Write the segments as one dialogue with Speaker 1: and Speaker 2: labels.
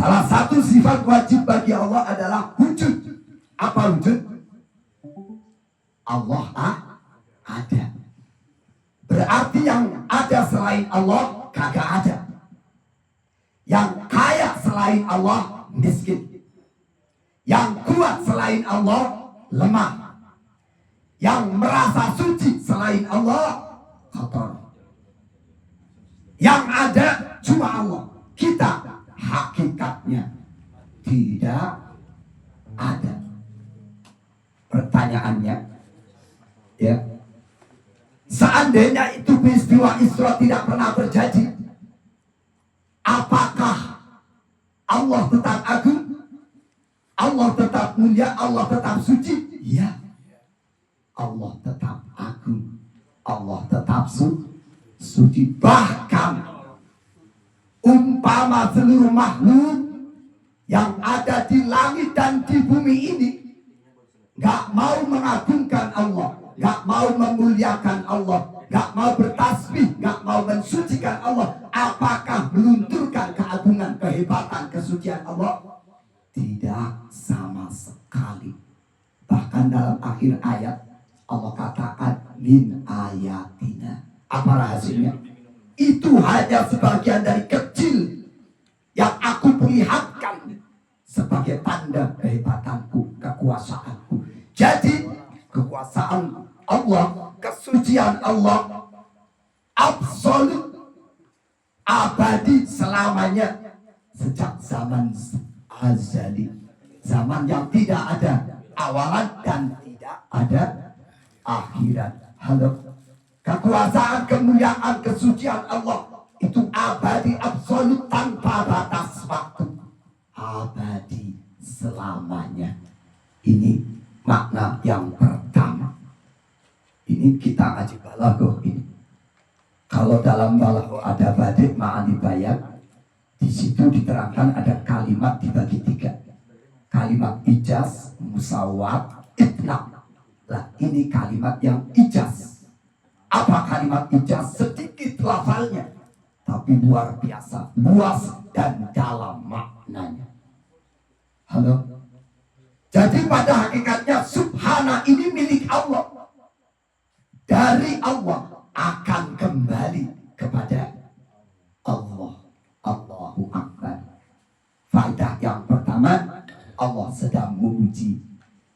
Speaker 1: Salah satu sifat wajib bagi Allah adalah wujud. Apa wujud? Allah ada. Berarti yang ada selain Allah kagak ada. Yang kaya selain Allah miskin. Yang kuat selain Allah lemah. Yang merasa suci selain Allah kotor. Yang ada cuma Allah. Kita hakikatnya tidak ada. Pertanyaannya, ya, seandainya itu peristiwa Isra tidak pernah terjadi, apakah Allah tetap agung? Allah tetap mulia? Allah tetap suci? Ya, Allah tetap agung. Allah tetap suci. Bahkan umpama seluruh makhluk yang ada di langit dan di bumi ini gak mau mengagungkan Allah, gak mau memuliakan Allah, gak mau bertasbih, gak mau mensucikan Allah, apakah melunturkan keagungan, kehebatan, kesucian Allah? Tidak sama sekali. Bahkan dalam akhir ayat Allah katakan min ayatina. Apa rahasianya? Itu hanya sebagian dari kecil yang aku perlihatkan sebagai tanda kehebatanku, kekuasaanku. Jadi kekuasaan Allah, kesucian Allah absolut, abadi selamanya, sejak zaman azali, zaman yang tidak ada awalan dan tidak ada akhirat. Halo. Kekuasaan, kemuliaan, kesucian Allah itu abadi, absolut, tanpa batas waktu. Abadi selamanya. Ini makna yang pertama. Ini kita ngaji balaghah ini. Kalau dalam balaghah ada badik ma'ani bayat, di situ diterangkan ada kalimat dibagi 3. Kalimat ijaz, musawat, itnab. Lah ini kalimat yang ijaz. Apa kalimat ijaz? Sedikit lafalnya, tapi luar biasa, luas dan dalam maknanya. Halo. Jadi pada hakikatnya subhana ini milik Allah. Dari Allah akan kembali kepada Allah. Allahu Akbar. Faedah yang pertama, Allah sedang memuji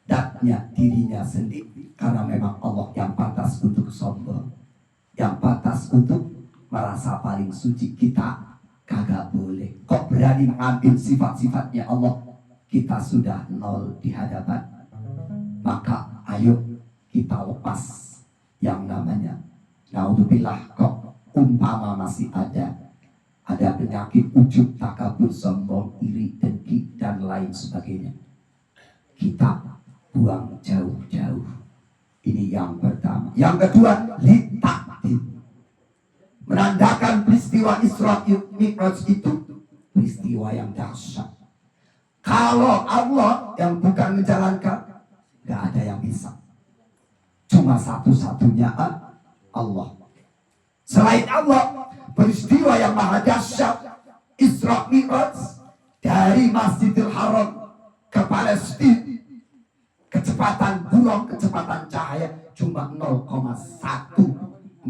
Speaker 1: zatnya, dirinya sendiri. Karena memang Allah yang pantas untuk sombong, yang pantas untuk merasa paling suci. Kita kagak boleh. Kok berani mengambil sifat-sifatnya Allah? Kita sudah nol di hadapan. Maka ayo kita lepas yang namanya naudzubillah. Kok umpama masih ada penyakit ujub, takabur, sombong, iri, dengki dan lain sebagainya, kita buang jauh-jauh. Ini yang pertama. Yang kedua, litakdim. Menandakan peristiwa Isra Mi'raj itu peristiwa yang dahsyat. Kalau Allah yang bukan menjalankan, gak ada yang bisa. Cuma satu-satunya Allah. Selain Allah, peristiwa yang maha dahsyat Isra Mi'raj dari Masjidil Haram ke Palestina, kecepatan bulan, kecepatan cahaya cuma 0,144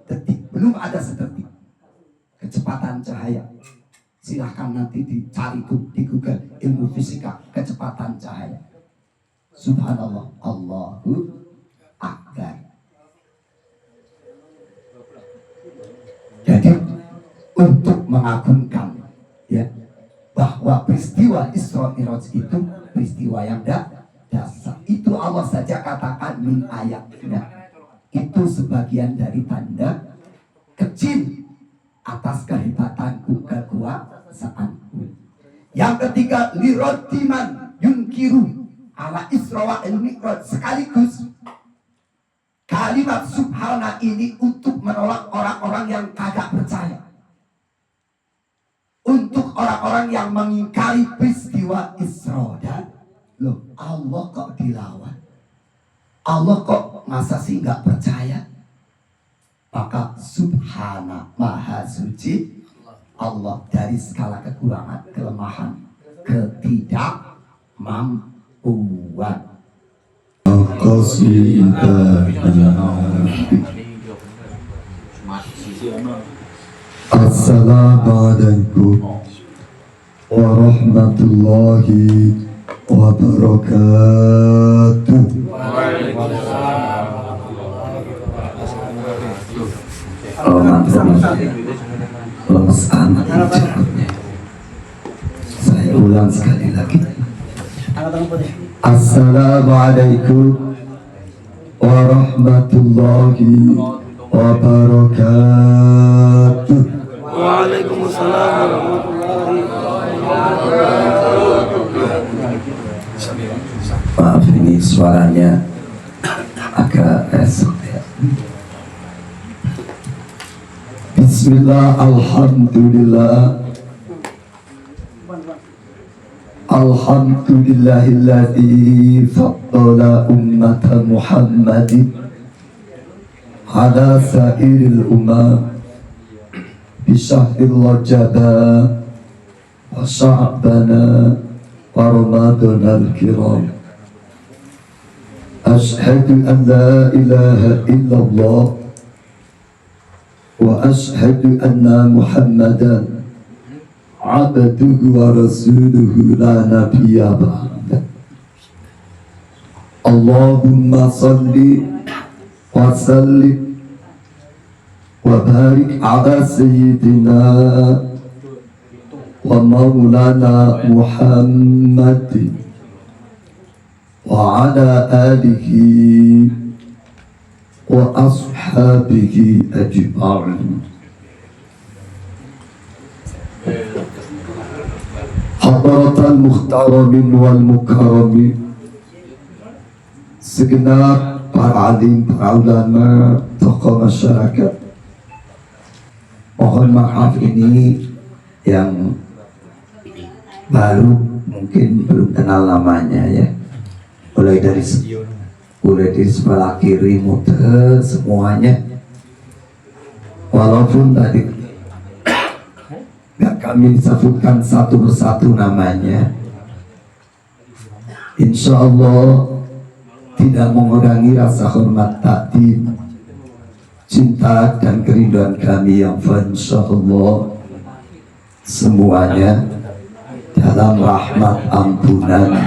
Speaker 1: detik. Belum ada sedetik kecepatan cahaya. Silahkan nanti dicari di Google ilmu fisika kecepatan cahaya. Subhanallah, Allahu Akbar. Jadi untuk mengagungkan, ya, bahwa peristiwa Isra Mi'raj itu peristiwa yang dasar. Itu Allah saja katakan min ayatnya. Itu sebagian dari tanda kecil atas kehebatanku, kekuasaanku. Yang ketiga, lirotiman yunkiru ala Isra wal Mi'raj. Sekaligus kalimat subhana ini untuk menolak orang-orang yang kagak percaya, untuk orang-orang yang mengingkari peristiwa Isra dan loh, Allah kok dilawan? Allah kok masa sih nggak percaya? Maka subhana, maha suci Allah dari segala kekurangan, kelemahan. kelemahan, ketidakmampuan.
Speaker 2: Assalamualaikum warahmatullahi wabarakatuh.
Speaker 1: Lemes amat jawabnya. Saya ulang sekali lagi. Assalamualaikum warahmatullahi wabarakatuh.
Speaker 3: Waalaikumsalam warahmatullahi wabarakatuh.
Speaker 1: Maaf ini suaranya agak esok ya. Bismillah, alhamdulillah, alhamdulillahilladzi faddala ummata Muhammadin ala sairil ummah bisyahril rajaba wa sya'bana wa ramadhanal kiram. Ashhadu an la ilaha illallah wa ashhadu anna Muhammadan abduhu wa rasuluhu la nabiyya ba'da. Allahumma salli wa sallim wa barik ala sayyidina wa maulana Muhammadin wa ala alihi wa ashabihi ajma'in. Hadratal muhtaramin wal mukarramin, segenap para alim, para ulama, tokoh masyarakat, mohon maaf ini yang baru mungkin belum kenal namanya ya, mulai dari sebelah kiri muter semuanya, walaupun tadi nggak kami sebutkan satu persatu namanya. Insya Allah tidak mengurangi rasa hormat, takdim, cinta dan kerinduan kami yang insya Allah semuanya dalam rahmat ampunan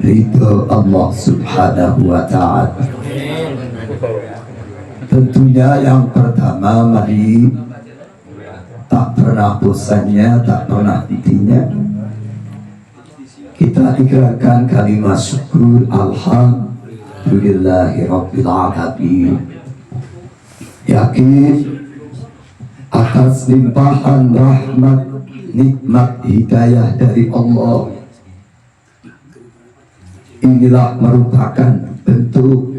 Speaker 1: ridho Allah subhanahu wa ta'ala. Tentunya yang pertama, mari tak pernah bosannya, tak pernah hentinya kita ikrarkan kalimat syukur alhamdulillahi rabbil alamin, yakin atas limpahan rahmat nikmat hidayah dari Allah. Inilah merupakan bentuk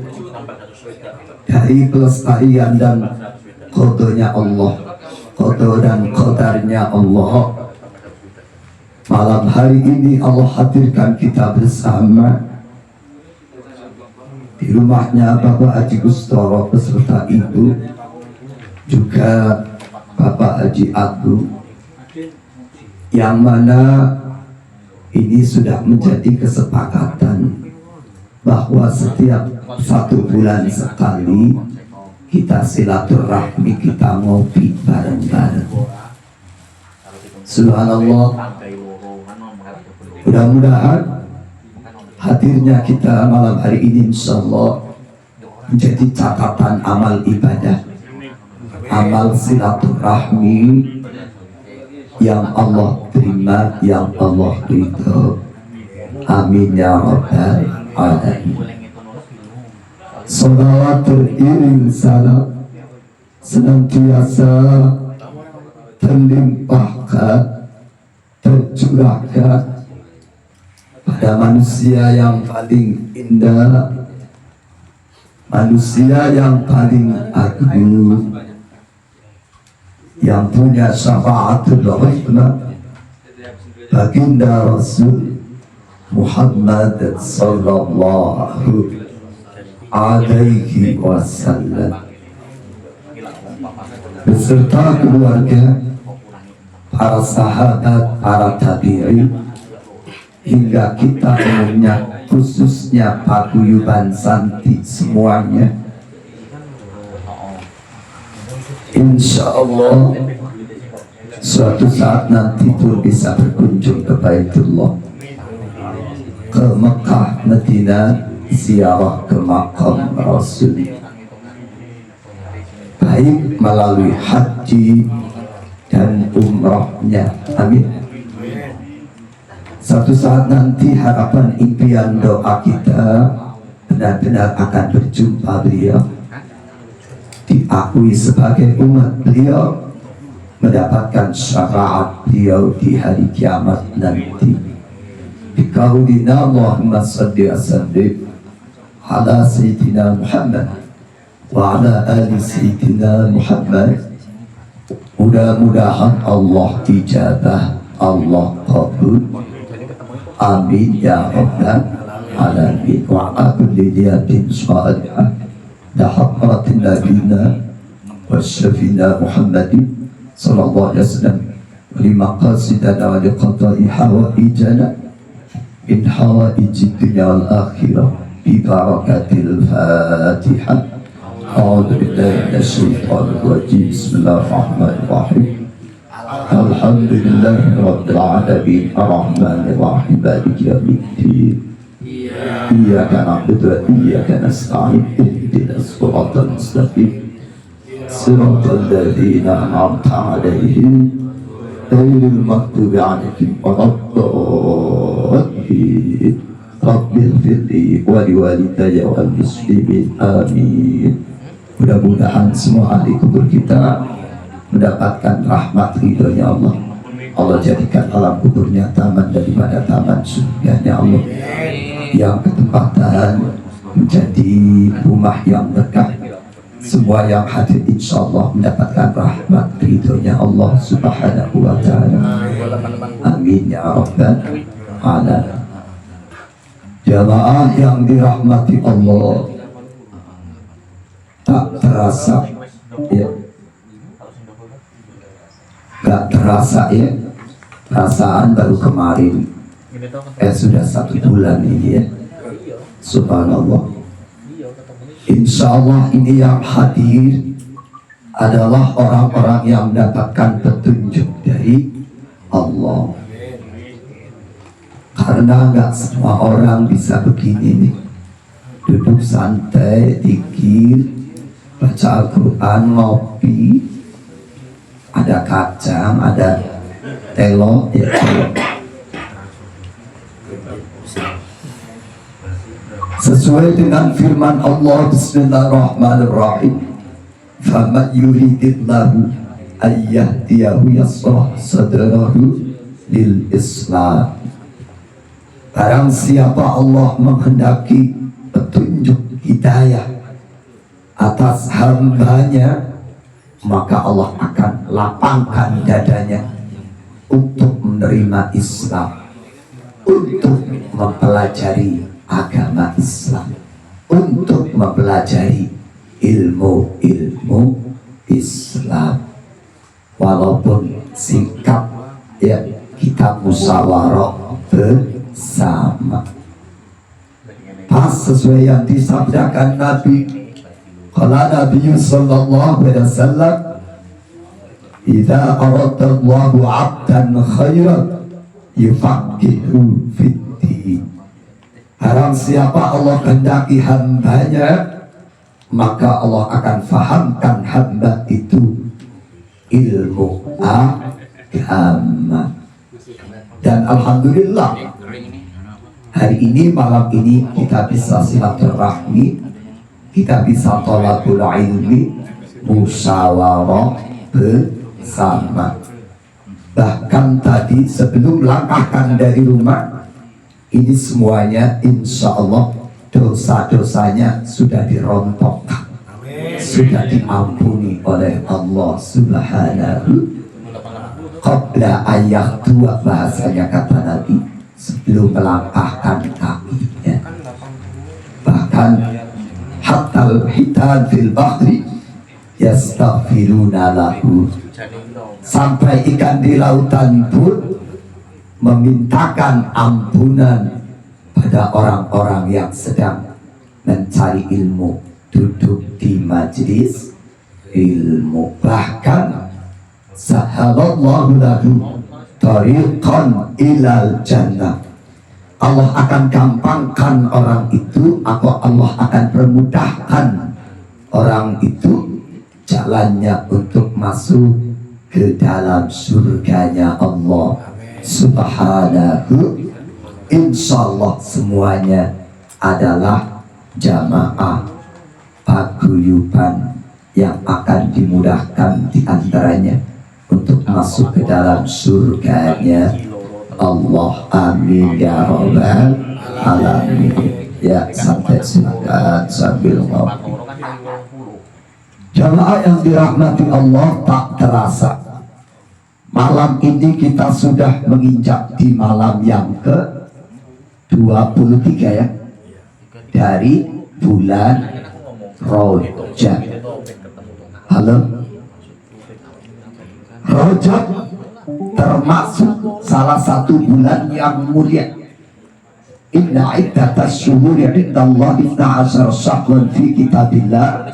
Speaker 1: dari pelestarian dan qadanya Allah, qada dan qadarnya Allah. Malam hari ini Allah hadirkan kita bersama di rumahnya Bapak Haji Gustoro beserta Ibu, juga Bapak Haji Agung, yang mana ini sudah menjadi kesepakatan bahwa setiap 1 bulan sekali kita silaturahmi, kita ngopi bareng-bareng. Subhanallah, mudah-mudahan hadirnya kita malam hari ini insya Allah menjadi catatan amal ibadah, amal silaturahmi yang Allah terima, yang Allah ridho. Amin ya rabbal alamin. Salawat teriring salam senantiasa terlimpahkan, tercurahkan pada manusia yang paling indah, manusia yang paling agung, yang punya syafaatul rahmah, baginda Rasul Muhammad sallallahu alaihi wasallam beserta keluarga, para sahabat, para tabi'in, hingga kita umumnya, khususnya paguyuban santri semuanya. Insya Allah suatu saat nanti pun bisa berkunjung ke Baitullah, ke Mekah, Madinah, ziarah ke makam Rasul, baik melalui haji dan umrahnya. Amin. Satu saat nanti harapan impian doa kita benar-benar akan berjumpa beliau, diakui sebagai umat beliau, mendapatkan syafaat beliau di hari kiamat nanti. Bikaulina Allahumma salli wa sallim ala Sayyidina Muhammad wa ala ali Sayyidina Muhammad. Mudah-mudahan Allah ijabah, Allah qabul. Amin ya rabbal alamin. Wa ala kulli niyatin salihah lahaqatin nabiyina wa syafina Muhammadin sallallahu alaihi wasallam lima qasidana wa liqada'i hawaijana min hawaijid dunya wal akhirah bi barakatil Fatihah. A'udzu billahi minasyaitonir rajim. Bismillahirrahmanirrahim. Alhamdulillahi rabbil alamin arrahmanir rahim maliki yaumiddin. Iyyaka na'budu wa iyyaka nasta'in ihdinas siratal mustaqim siratal ladzina an'amta 'alaihim ghairil maghdubi 'alaihim waladdallin. Rabbil firli wa liwalidayya wal muslimin amin. Mudah-mudahan semua ahli kubur kita mendapatkan rahmat ridhonya Allah. Allah jadikan alam kuburnya taman daripada taman surganya Allah, yang ketempatan menjadi rumah yang berkah. Semua yang hadir insya Allah mendapatkan rahmat ridhonya Allah subhanahu wa ta'ala. Amin ya rabbal alamin. Jamaah yang dirahmati Allah, tak terasa ya, gak terasa ya, perasaan baru kemarin, sudah 1 bulan ini ya, subhanallah. Insya Allah ini yang hadir adalah orang-orang yang mendapatkan petunjuk dari Allah. Karena nggak semua orang bisa begini nih, duduk santai, zikir, baca Al-Quran, ngopi, ada kacang, ada telo, ya sesuai dengan firman Allah. Bismillahirrahmanirrahim. Faman yuridillahu ayyahdiyahu yasrah sadrahu lil Islam. Barang siapa Allah menghendaki petunjuk hidayah atas hambanya, maka Allah akan lapangkan dadanya untuk menerima Islam, untuk mempelajari agama Islam, untuk mempelajari ilmu-ilmu Islam. Walaupun sikap ya kita musyawarah bersama, pas sesuai yang disabdakan Nabi. Qala Nabi sallallahu alaihi wasallam, "Idza arada Allahu 'abdan khairan yufaqihu fid din." Barang siapa Allah kehendaki hambanya, maka Allah akan fahamkan hamba itu ilmu agama. Dan alhamdulillah hari ini, malam ini kita bisa silaturahmi, kita bisa thalabul ilmi, musyawarah bersama. Bahkan tadi sebelum langkahkan dari rumah ini, semuanya insya Allah dosa-dosanya sudah dirontokkan, sudah diampuni oleh Allah subhanahu. Qabla ayat 2 bahasanya kata Nabi, sebelum melangkahkan kakinya. Bahkan hatal hitan fil bahri yastaghfiruna lahu. sampai ikan di lautan pun memintakan ampunan pada orang-orang yang sedang mencari ilmu, duduk di majlis ilmu. Bahkan sahalallahu lahu tariqan ilal jannah, Allah akan gampangkan orang itu, atau Allah akan permudahkan orang itu jalannya untuk masuk ke dalam surganya Allah subhanahu. Insyaallah semuanya adalah jamaah paguyuban yang akan dimudahkan diantaranya untuk masuk ke dalam surganya Allah. Amin ya rabbal alamin. Ya, sampai silakan sambil ngopi. Jamaah yang dirahmati Allah, tak terasa malam ini kita sudah menginjak di malam yang ke 23 ya dari bulan Rajab. Halo, Rajab termasuk salah satu bulan yang mulia. Inna iddatas syuhuri indallahi 12 syahran fi kitabillah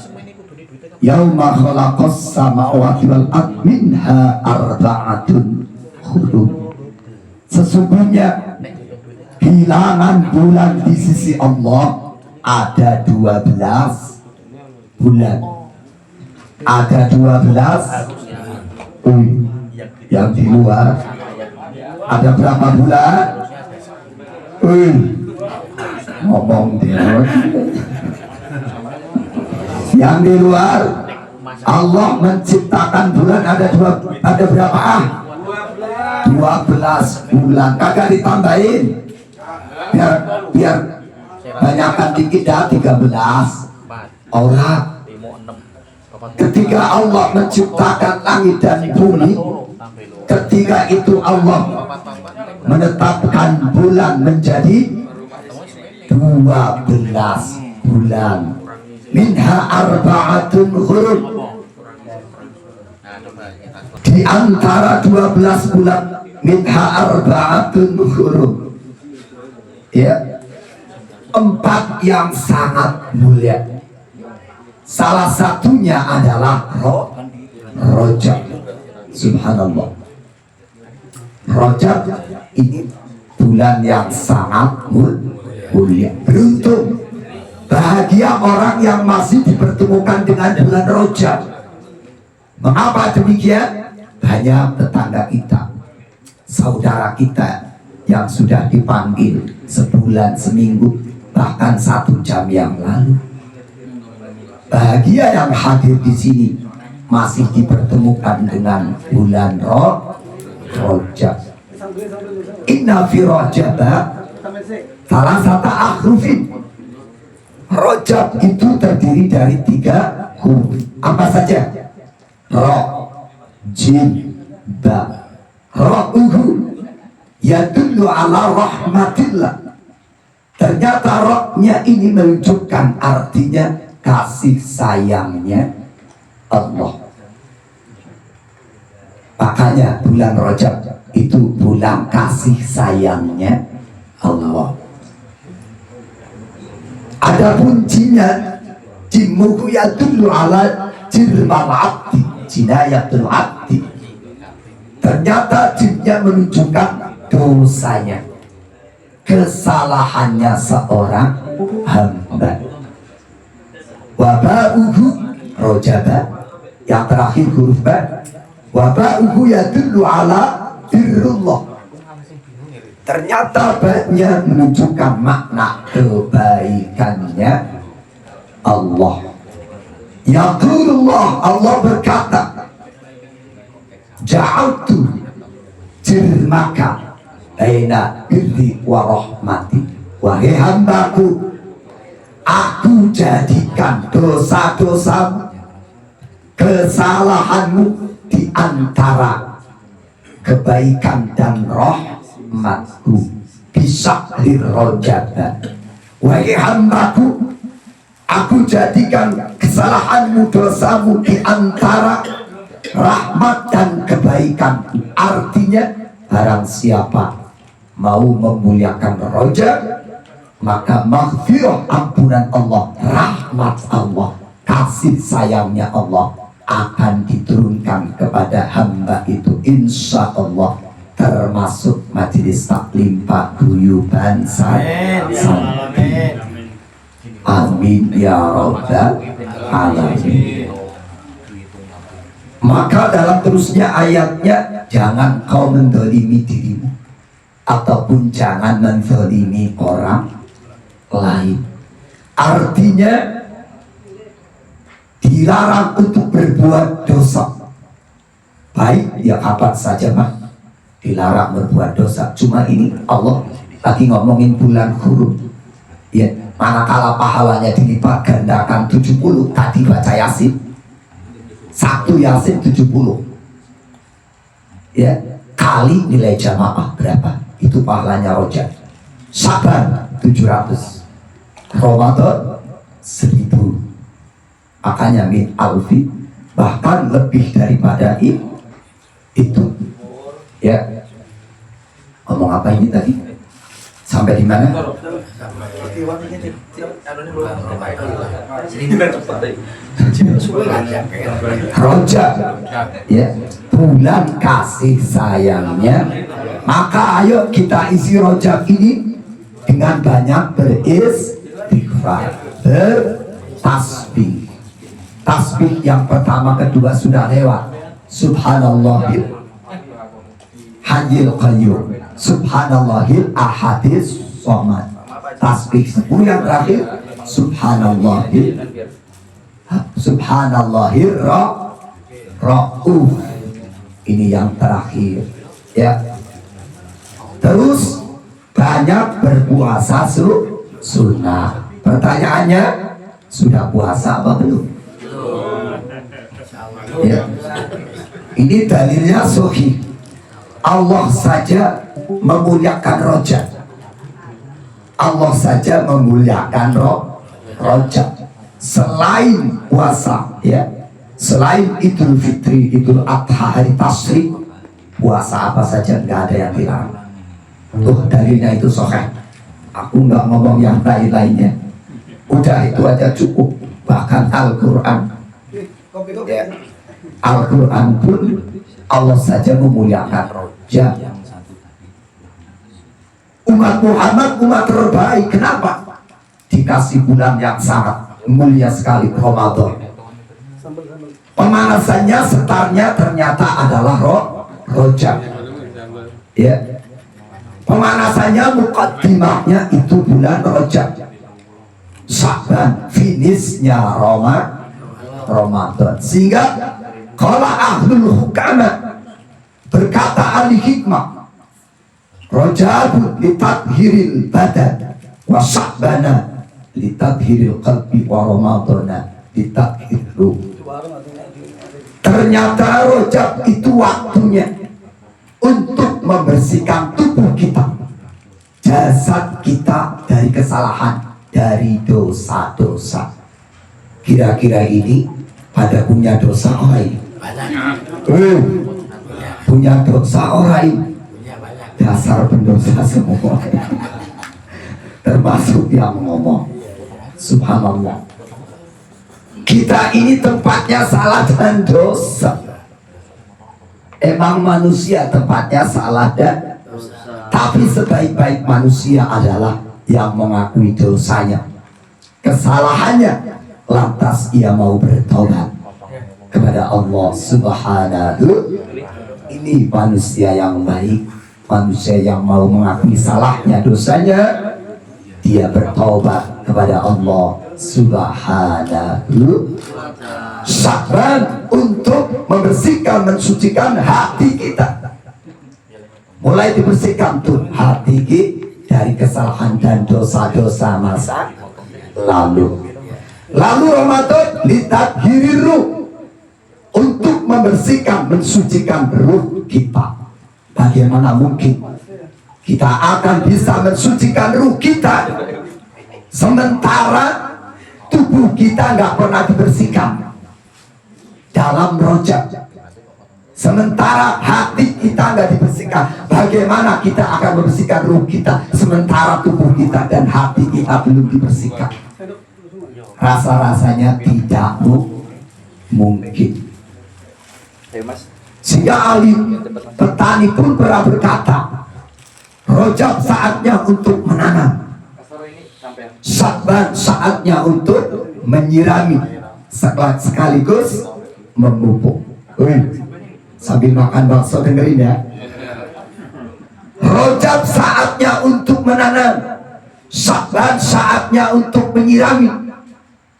Speaker 1: yauma khalaqas samawati wal ard minha arba'atun hurum. Sesungguhnya bilangan bulan di sisi Allah ada 12 bulan. Ada 12. Yang di luar ada berapa bulan? Ngomong dia. Yang di luar Allah menciptakan bulan ada berapa? 12 bulan. Kagak ditambahin. Biar banyakkan dikit dah 13 orang. Ketika Allah menciptakan langit dan bumi, ketika itu Allah menetapkan bulan menjadi 12 bulan. Minha arba'atun hurum. Di antara 12 bulan, minha arba'atun hurum, ya, 4 yang sangat mulia. Salah satunya adalah Rajab. Subhanallah. Rajab ini bulan yang sangat mulia. Beruntung, bahagia orang yang masih dipertemukan dengan bulan Rajab. Mengapa demikian? Banyak tetangga kita, saudara kita yang sudah dipanggil sebulan, seminggu, bahkan 1 jam yang lalu. Bahagia yang hadir di sini masih dipertemukan dengan bulan Rajab. Inna fi Rajab salah satu akhrufin. Rajab itu terdiri dari 3 huruf. Apa saja? Ra, jim, ba. Ra'uhu yadullu ala rahmatillah. Ternyata rohnya ini menunjukkan artinya kasih sayangnya Allah. Makanya bulan Rajab itu bulan kasih sayangnya Allah. Adapun jinnya, jimuhu yadullu ala jirmal abdi, jinayatul abdi. Ternyata jinnya menunjukkan dosanya, kesalahannya seorang hamba. Waba'uhu Rajaba, yang terakhir huruf ba. Waba'uhu yadullu ala birrullah. Ternyata ba-nya menunjukkan makna kebaikannya Allah. Yaqulullah, Allah berkata, ja'altu jirmaka baina birri wa rahmati. Wahai hambaku, aku jadikan dosa-dosamu, kesalahanmu di antara kebaikan dan rahmatku. Bisa dirojab. Wahai hambaku, aku jadikan kesalahanmu, dosamu di antara rahmat dan kebaikan. Artinya barang siapa mau memuliakan Rajab, maka maghfirah, ampunan Allah, rahmat Allah, kasih sayangnya Allah akan diturunkan kepada hamba itu, insya Allah, termasuk majelis taklim paguyuban santri. Amin ya rabbal alamin. Maka dalam terusnya ayatnya, jangan kau mendolimi dirimu ataupun jangan mendolimi orang lain. Artinya dilarang untuk berbuat dosa. Baik, ya kapan saja Pak, dilarang berbuat dosa. Cuma ini Allah lagi ngomongin bulan Hurum. Ya, manakala pahalanya dilipat gandakan 70, tadi baca Yasin. 1 Yasin 70. Ya, kali nilai jamaah berapa? Itu pahalanya Rajab. Syaban 700. Ramadan 1000. Makanya min alfi, bahkan lebih daripada itu. Ya, ngomong apa ini tadi? Sampai di mana? Rajab, ya, bulan kasih sayangnya. Maka ayo kita isi Rajab ini dengan banyak beristighfar, bertasbih. Tasbih yang pertama kedua sudah lewat. Subhanallahil Hayyul Qayyum, Subhanallahil Ahadis Somad. Tasbih 10 yang terakhir, Subhanallahil Ra'uf. Ini yang terakhir, ya. Terus banyak berpuasa sunnah. Pertanyaannya, sudah puasa apa belum? Ya. Ini dalilnya sahih. Allah saja memuliakan Rajab. Allah saja memuliakan Rajab. Selain puasa, ya, selain Idul Fitri, Idul Adha, hari Tasyrik, puasa apa saja nggak ada yang dilarang. Tuh dalilnya itu sahih. Aku nggak ngomong yang lain-lainnya. Udah itu aja cukup. Bahkan Al-Quran, ya, Al-Quran pun Allah saja memuliakan Rajab. Umat Muhammad umat terbaik. Kenapa? Dikasih bulan yang sangat mulia sekali, Ramadan. Pemanasannya, setarnya ternyata adalah Rajab. Ya. Pemanasannya, mukaddimahnya itu bulan Rajab. Syaban, finishnya Ramadan. Sehingga qala ahlul hukama, berkata ahli hikmah, Rajab litadhiril badan wa Sya'bana litadhiril qalbi wa Ramadana litadhiril ruh. Ternyata Rajab itu waktunya untuk membersihkan tubuh kita, jasad kita dari kesalahan, dari dosa-dosa. Kira-kira ini pada punya dosa orang? Punya dosa orang? Dasar pendosa semua. Termasuk yang ngomong. Subhanallah. Kita ini tempatnya salah dan dosa. Emang manusia tempatnya salah dan dosa. Tapi sebaik-baik manusia adalah yang mengakui dosanya, kesalahannya, lantas ia mau bertobat kepada Allah Subhanahu. Ini manusia yang baik, manusia yang mau mengakui salahnya, dosanya, dia bertobat kepada Allah Subhanahu. Sya'ban untuk membersihkan, mensucikan hati kita. Mulai dibersihkan tuh hati kita dari kesalahan dan dosa-dosa masa lalu. Lalu Ramadan litadhiril ruh, untuk membersihkan, mensucikan ruh kita. Bagaimana mungkin kita akan bisa mensucikan ruh kita sementara tubuh kita nggak pernah dibersihkan? Dalam Rajab Sementara hati kita nggak dibersihkan, bagaimana kita akan membersihkan ruh kita sementara tubuh kita dan hati kita belum dibersihkan? Rasa-rasanya tidak mungkin. Sehingga ahli petani pun pernah berkata, Rajab saatnya untuk menanam, Sya'ban saatnya untuk menyirami, sekaligus memupuk. Sambil makan bakso dengerin ya. Rajab saatnya untuk menanam, Sya'ban saatnya untuk menyirami,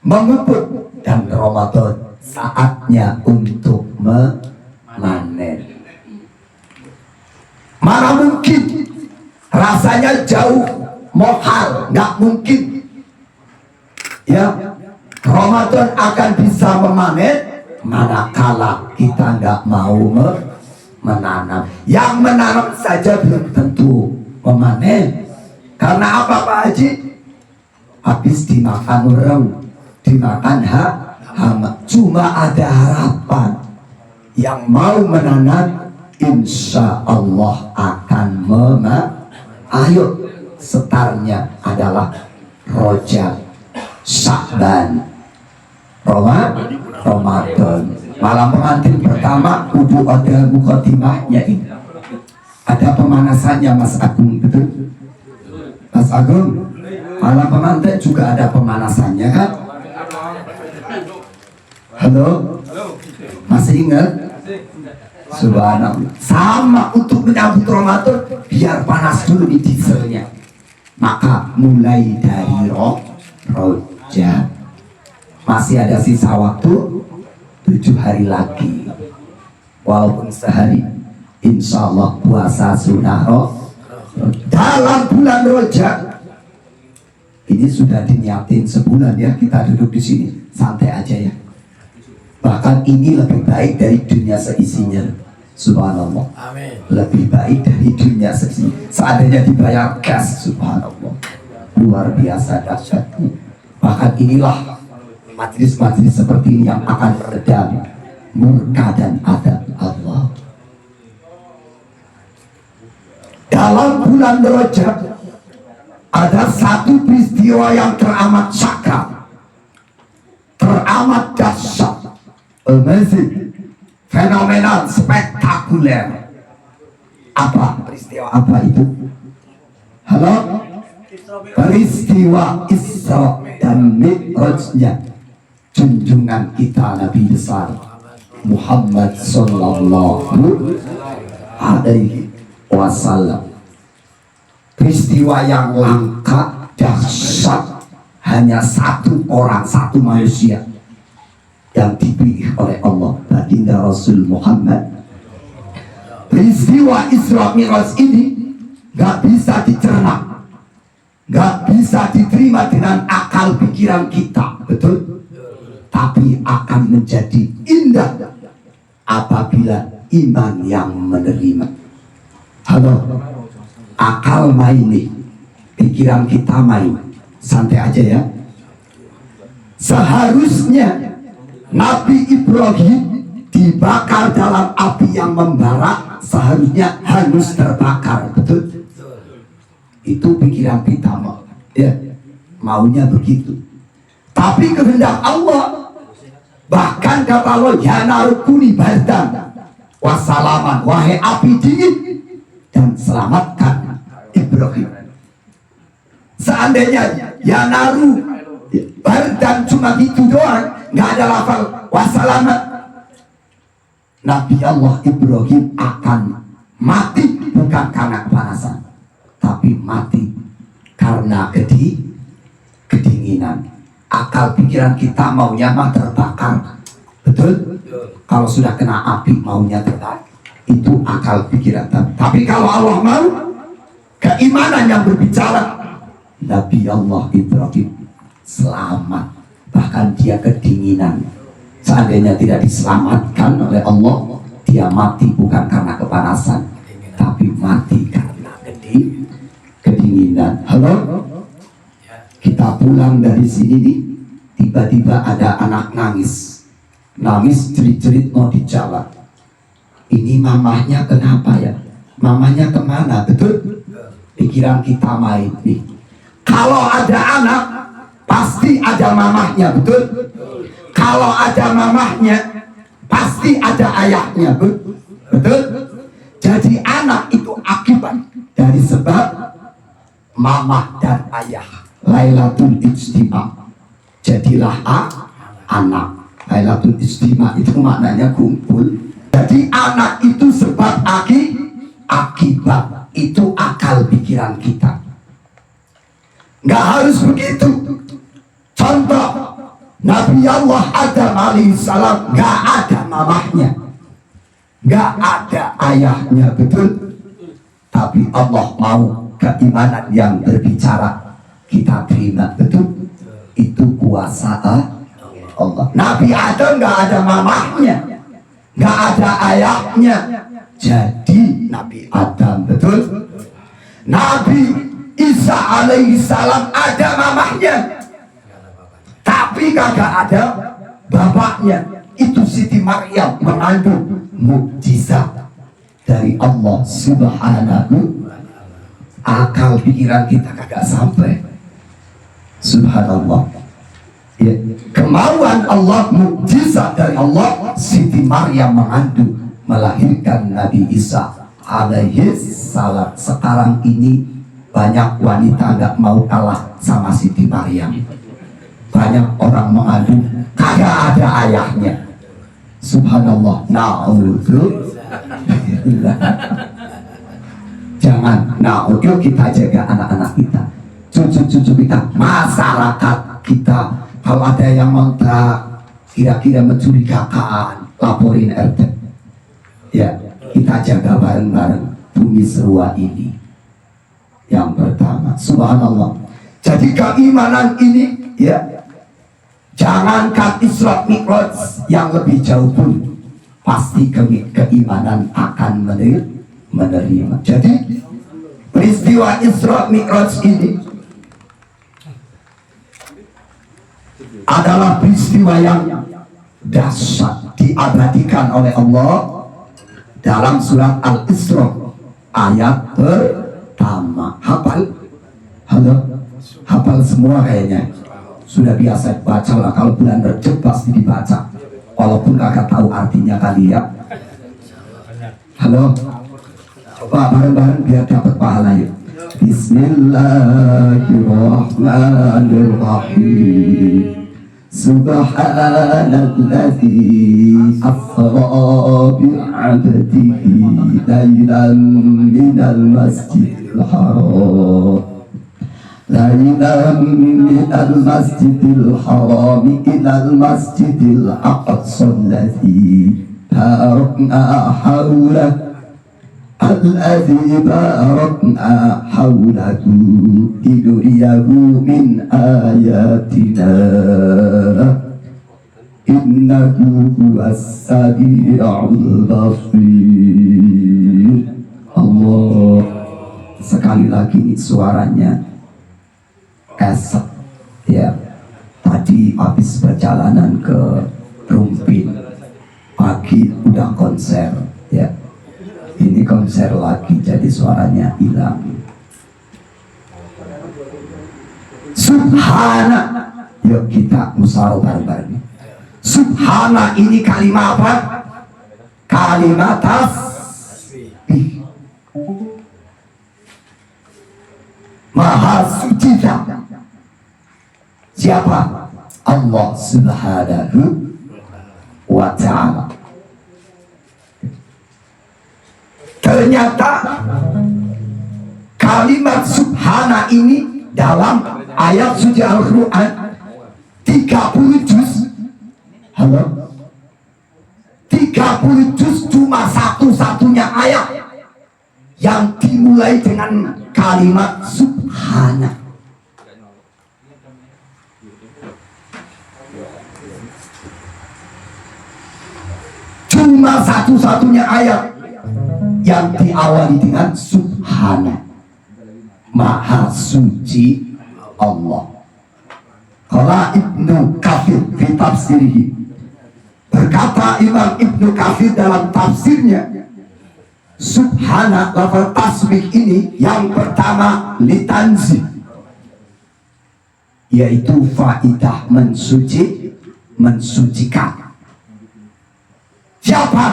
Speaker 1: memupuk, dan Ramadan saatnya untuk memanen. Mana mungkin? Rasanya jauh mohal, nggak mungkin. Ya, Ramadan akan bisa memanen manakala kita nggak mau menanam. Yang menanam saja belum tentu memanen. Karena apa Pak Haji? Habis dimakan orang, dimakan hama. Cuma ada harapan. Yang mau menanam, insya Allah akan ayo, setarnya adalah Rajab, Sya'ban, Ramadan. Malam pengantin pertama kudu ada mukadimahnya ini. Ada pemanasannya Mas Agung, betul? Mas Agung, malam pengantin juga ada pemanasannya kan? Halo? Masih ingat? Subhanallah. Sama untuk menyambut Ramadan, biar panas dulu di dieselnya. Maka mulai dari Rajab. Masih ada sisa waktu 7 hari lagi. Walaupun sehari, insya Allah puasa sunnah dalam bulan Rajab. Ini sudah diniatin sebulan ya, kita duduk di sini santai aja ya. Bahkan ini lebih baik dari dunia seisinya. Subhanallah.
Speaker 3: Amin.
Speaker 1: Lebih baik dari dunia seisinya. Seandainya dibayar cash, subhanallah. Luar biasa dahsyatnya. Bahkan inilah majlis-majlis seperti ini yang akan meredam murka dan adab Allah. Dalam bulan Rajab ada satu peristiwa yang teramat sakral, teramat dahsyat, amazing, fenomenal, spektakuler. Apa peristiwa apa itu? Halo? Peristiwa Isra dan Mi'rajnya junjungan kita Nabi besar Muhammad sallallahu alaihi wasallam. Peristiwa yang langka, dahsyat, hanya satu orang, satu manusia yang dipilih oleh Allah, baginda Rasul Muhammad. Peristiwa Isra Mi'raj ini gak bisa dicerna, gak bisa diterima dengan akal pikiran kita, betul? Tapi akan menjadi indah apabila iman yang menerima. Halo, akal main nih, pikiran kita main, santai aja ya. Seharusnya Nabi Ibrahim dibakar dalam api yang membara, seharusnya hangus terbakar, betul? Itu pikiran kita mau, ya, maunya begitu. Tapi kehendak Allah, bahkan kata Allah, ya narukuni bardan wassalaman, wahai api dingin, dan selamatkan Ibrahim. Seandainya ya naru bardan cuma gitu doang, nggak ada lafal wassalaman, Nabi Allah Ibrahim akan mati bukan karena kepanasan, tapi mati karena kedinginan. Akal pikiran kita maunya mah terbakar, betul? Kalau sudah kena api maunya terbakar, itu akal pikiran. Tapi kalau Allah mau, keimanan yang berbicara, Nabi Allah Ibrahim selamat, bahkan dia kedinginan. Seandainya tidak diselamatkan oleh Allah, dia mati bukan karena kepanasan, tapi mati karena kedinginan. Halo? Kita pulang dari sini nih, tiba-tiba ada anak nangis jerit-jerit mau di jalan. ini mamahnya kenapa ya? Mamahnya kemana? Betul? Pikiran kita main nih. Kalau ada anak, pasti ada mamahnya, betul? Kalau ada mamahnya, pasti ada ayahnya, betul? Jadi anak itu akibat dari sebab mamah dan ayah. Lailatul Ijtima, jadilah anak. Lailatul Ijtima itu maknanya kumpul. Jadi anak itu sebab akibat, itu akal pikiran kita. Nggak harus begitu. Contoh, Nabi Allah Adam alaihissalam nggak ada mamahnya, nggak ada ayahnya, betul? Tapi Allah mau keimanan yang berbicara, kita terima, betul? Itu kuasa Allah. Nabi Adam nggak ada mamahnya, nggak ada ayahnya, jadi Nabi Adam, betul? Nabi Isa alaihissalam ada mamahnya, tapi kagak ada bapaknya. Itu Siti Maryam mengandung mukjizat dari Allah Subhanahu. Akal pikiran kita kagak sampai. Subhanallah ya, kemauan Allah, mukjizat dari Allah. Siti Maryam mengandung, melahirkan Nabi Isa alaihi salam. Sekarang ini banyak wanita nggak mau kalah sama Siti Maryam. Banyak orang mengandung kagak ada ayahnya. Subhanallah. Na'udzubillah. Jangan. Yuk kita jaga anak-anak kita, cucu-cucu kita, masyarakat kita. Kalau ada yang mentak, kira-kira mencurigakan, laporin RT. Ya, kita jaga bareng-bareng bumi Serua ini. Yang pertama, subhanallah. Jadi keimanan ini ya, jangankan Isra Mi'raj yang lebih jauh pun pasti keimanan akan menerima. Jadi peristiwa Isra Mi'raj ini adalah peristiwa yang dahsyat, diabadikan oleh Allah dalam surat Al-Isra ayat pertama. Hafal? Halo? Hafal semua kayaknya. Sudah biasa baca lah, kalau bulan Rejab pasti dibaca, walaupun kakak tahu artinya kali ya. Halo? Coba bareng-bareng biar dapat pahala yuk. Bismillahirrahmanirrahim. Subhanalladzi asra bi'abdihi laylan minal masjidil haram minal masjidil haram ilal masjidil aqsa alladzi barakna hawlahu linuriyahu min ayatina innahu huwas sami'ul basir. Allah. Sekali lagi nih suaranya keset ya. Tadi habis perjalanan ke Rumpin, pagi udah konser ya. Ini konser lagi, jadi suaranya hilang. Subhana, yuk kita musyawarah bareng-bareng. Subhana ini kalimat apa? Kalimat tasbih. Maha suci siapa? Allah Subhanahu wa ta'ala. Ternyata kalimat subhana ini dalam ayat suci Al-Quran 30 juz. Halo? 30 juz cuma satu-satunya ayat yang dimulai dengan kalimat subhana. Cuma satu-satunya ayat yang diawali dengan subhana, maha suci Allah. Qala Ibnu Katsir fi tafsirihi, berkata Imam Ibnu Katsir dalam tafsirnya, Subhana, lafal tasbih ini yang pertama litanzih, yaitu faidah mensucikan. Siapa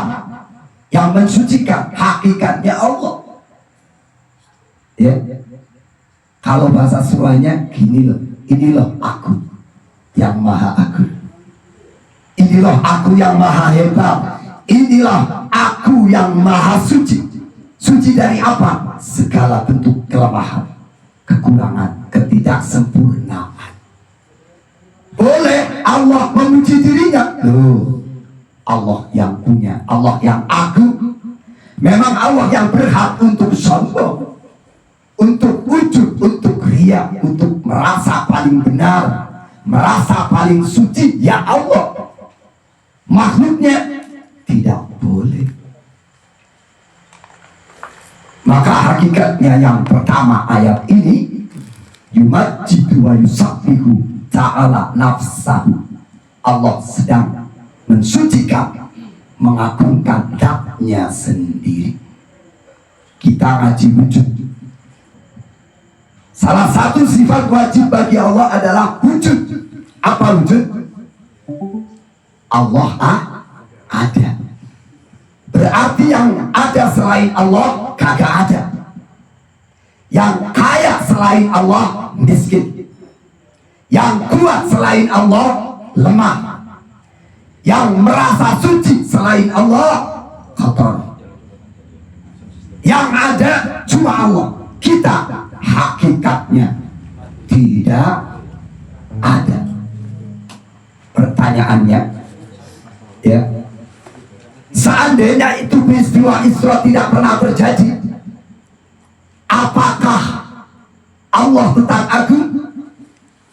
Speaker 1: yang mensucikan? Hakikatnya Allah. Ya, kalau bahasa Surahnya gini loh, inilah aku yang maha agung, inilah aku yang maha hebat, inilah aku yang maha suci. Suci dari apa? Segala bentuk kelemahan, kekurangan, ketidaksempurnaan. Boleh Allah memuji dirinya. Loh, Allah yang punya, Allah yang agung. Memang Allah yang berhak untuk sombong, untuk wujud, untuk ria, untuk merasa paling benar, merasa paling suci. Ya Allah, makhluknya tidak boleh. Maka hakikatnya yang pertama ayat ini, yumajjidu wa yusabbihu ta'ala nafsahu. Allah sedang mensucikan, mengagungkan zatnya sendiri. Kita ngaji wujud. Salah satu sifat wajib bagi Allah adalah wujud. Apa wujud? Allah ada. Berarti yang ada selain Allah kagak ada. Yang kaya selain Allah miskin. Yang kuat selain Allah lemah. Yang merasa suci selain Allah kotor. Yang ada cuma Allah. Kita hakikatnya tidak ada. Pertanyaannya, ya, seandainya itu peristiwa Isra tidak pernah terjadi, apakah Allah tetap agung,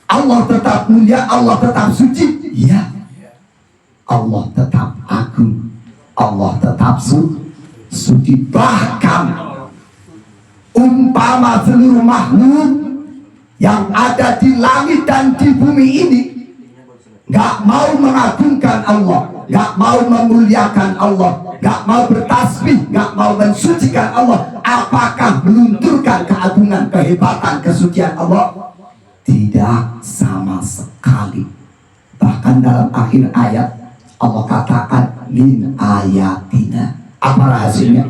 Speaker 1: Allah tetap mulia, Allah tetap suci? Ya, Allah tetap agung, Allah tetap suci. Bahkan umpama seluruh makhluk yang ada di langit dan di bumi ini gak mau mengagungkan Allah, gak mau memuliakan Allah, gak mau bertasbih, gak mau mensucikan Allah, apakah melunturkan keagungan, kehebatan, kesucian Allah? Tidak sama sekali. Bahkan dalam akhir ayat Allah katakan min ayatina. Apa rahasianya?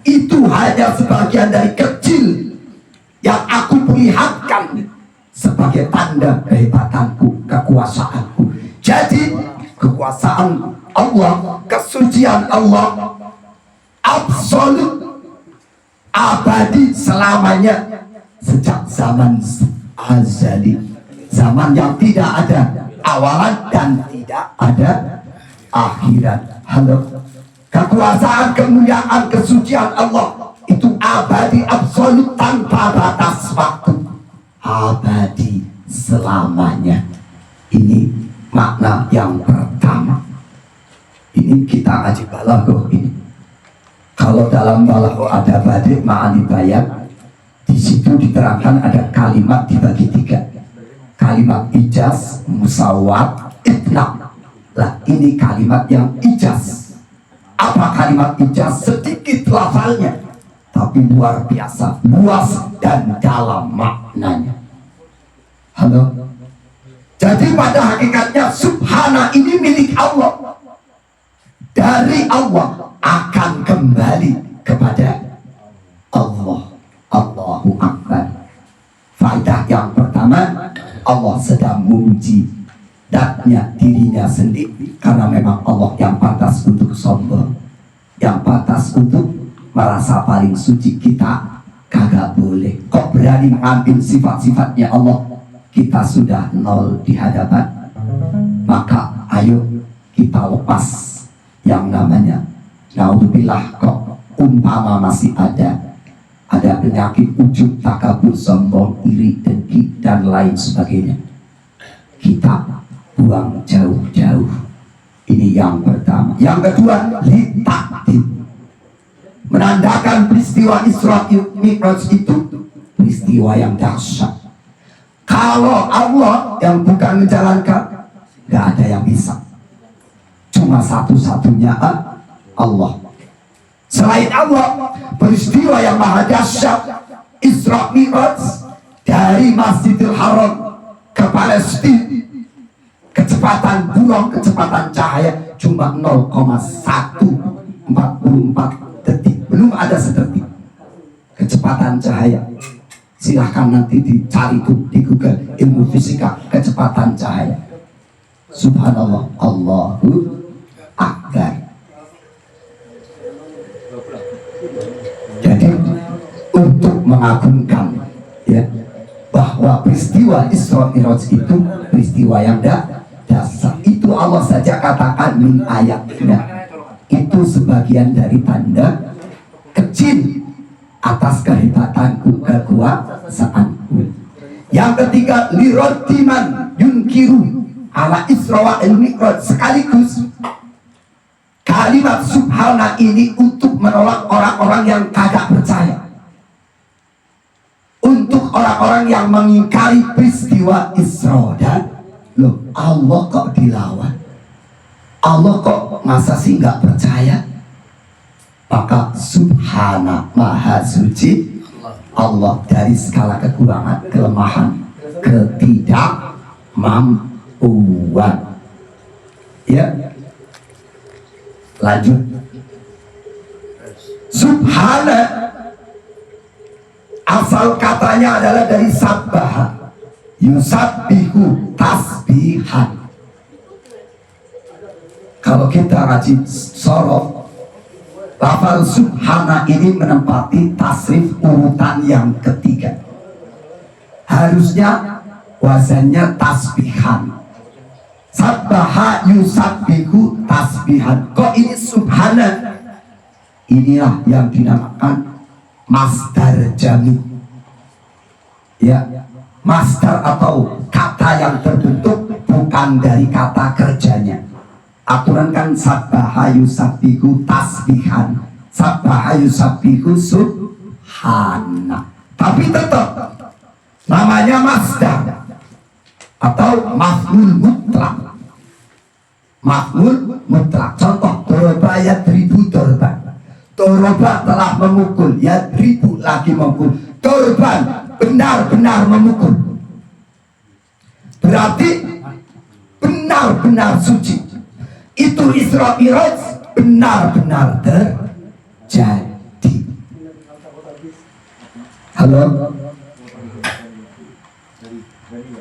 Speaker 1: Itu hanya sebagian dari kecil yang aku perlihatkan sebagai tanda kehebatanku, kekuasaanku. Jadi kekuasaan Allah, kesucian Allah absolut, abadi, selamanya, sejak zaman azali, zaman yang tidak ada awalan dan tidak ada akhirat. Halo, kekuasaan, kemuliaan, kesucian Allah itu abadi, absolut, tanpa batas waktu, abadi selamanya. Ini makna yang pertama. Ini kita ngaji balaghah ini. Kalau dalam balaghah ada Badi' Ma'ani Bayan, di situ diterangkan ada kalimat dibagi tiga. Kalimat ijaz, musawwat, itlaq. Lah ini kalimat yang ijaz. Apa kalimat ijaz? Sedikit lafalnya, tapi luar biasa, luas dan dalam maknanya. Halo. Jadi pada hakikatnya subhana ini milik Allah. Dari Allah akan kembali kepada Allah. Allahu Akbar. Faedah yang pertama, Allah sedang memuji zatnya, dirinya sendiri, karena memang Allah yang pantas untuk sombong, yang pantas untuk merasa paling suci. Kita kagak boleh. Kok berani mengambil sifat-sifatnya Allah? Kita sudah nol di hadapan. Maka ayo kita lepas yang namanya naudzubillah. Kok umpama masih ada penyakit ujub, takabur, sombong, iri, dengki dan lain sebagainya, kita buang jauh-jauh. Ini yang pertama. Yang kedua, litakdim, menandakan peristiwa Isra Mi'raj itu peristiwa yang dahsyat. Kalau Allah yang bukan menjalankan, gak ada yang bisa. Cuma satu-satunya Allah. selain Allah. Peristiwa yang maha dahsyat Isra Mi'raj dari Masjidil Haram ke Palestina, kecepatan bulan, kecepatan cahaya cuma 0,144 detik, belum ada sedetik kecepatan cahaya. Silahkan nanti dicari di Google ilmu fisika kecepatan cahaya. Subhanallah, Allahu Akbar. Jadi untuk mengagungkan ya bahwa peristiwa Isra Mi'raj itu peristiwa yang dasar, itu Allah saja katakan min ayatnya, itu sebagian dari tanda kecil atas kehebatanku, kekuasaanku. Yang ketiga, liroddiman yunkiru ala Isra wal Mi'raj, sekaligus kalimat subhana ini untuk menolak orang-orang yang kagak percaya, untuk orang-orang yang mengingkari peristiwa Isra dan loh, Allah kok dilawan, Allah kok masa sih nggak percaya. Maka subhana, maha suci Allah dari segala kekurangan, kelemahan, ketidakmampuan. Ya, lanjut. Subhana asal katanya adalah dari sabbaha, yusabbihu, tasbihan. Kalau kita ngaji sorof, lafal subhana ini menempati tasrif urutan yang ketiga. Harusnya wazannya tasbihan. Sabbaha yusabbihu tasbihan. Kok ini subhana? Inilah yang dinamakan masdar jamid. Ya, masdar atau kata yang terbentuk bukan dari kata kerjanya. Aturan kan sabbaha yusabbihu tasbihan, sabbaha yusabbihu subhana, tapi tetap namanya masdar atau maf'ul mutlak. Maf'ul mutlak. Contoh, doroba yadribu dorban. Doroba telah memukul, yadribu lagi memukul. Dorban benar-benar memukul. Berarti benar-benar suci. Itu Isra Mi'raj benar-benar terjadi. Halo?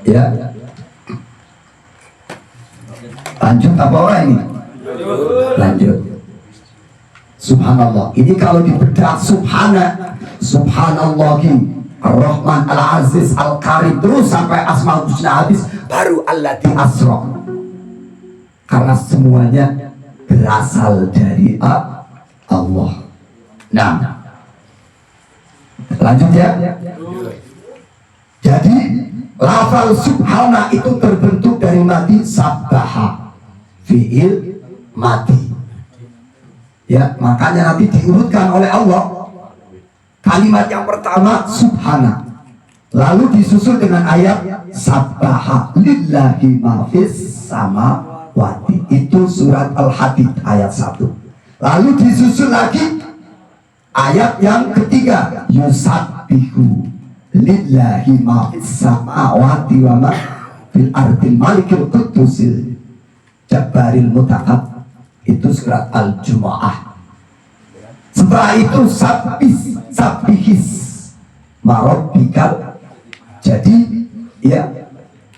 Speaker 1: Ya. Lanjut apa orang ini? Lanjut. Subhanallah. Ini kalau dibedah subhana, subhanallahi ar-Rahman al-Aziz al-Karim terus sampai Asmaul Husna habis, baru alladzi asra. Karena semuanya berasal dari Allah. Nah, lanjut ya. Jadi lafal subhana itu terbentuk dari mati sabbaha, fi'il mati. Ya, makanya nanti diurutkan oleh Allah. Kalimat yang pertama subhana, lalu disusul dengan ayat sabbaha lillahi ma fis sama wati, itu surat Al-Hadid ayat 1. Lalu disusul lagi ayat yang ketiga, yusabbihu lillahi ma fis samawati wa ma fil ardil malikil qudusil jabbaril muta'ab, itu surat Al-Jumu'ah. Setelah itu sabbihis marabbikal. Jadi ya,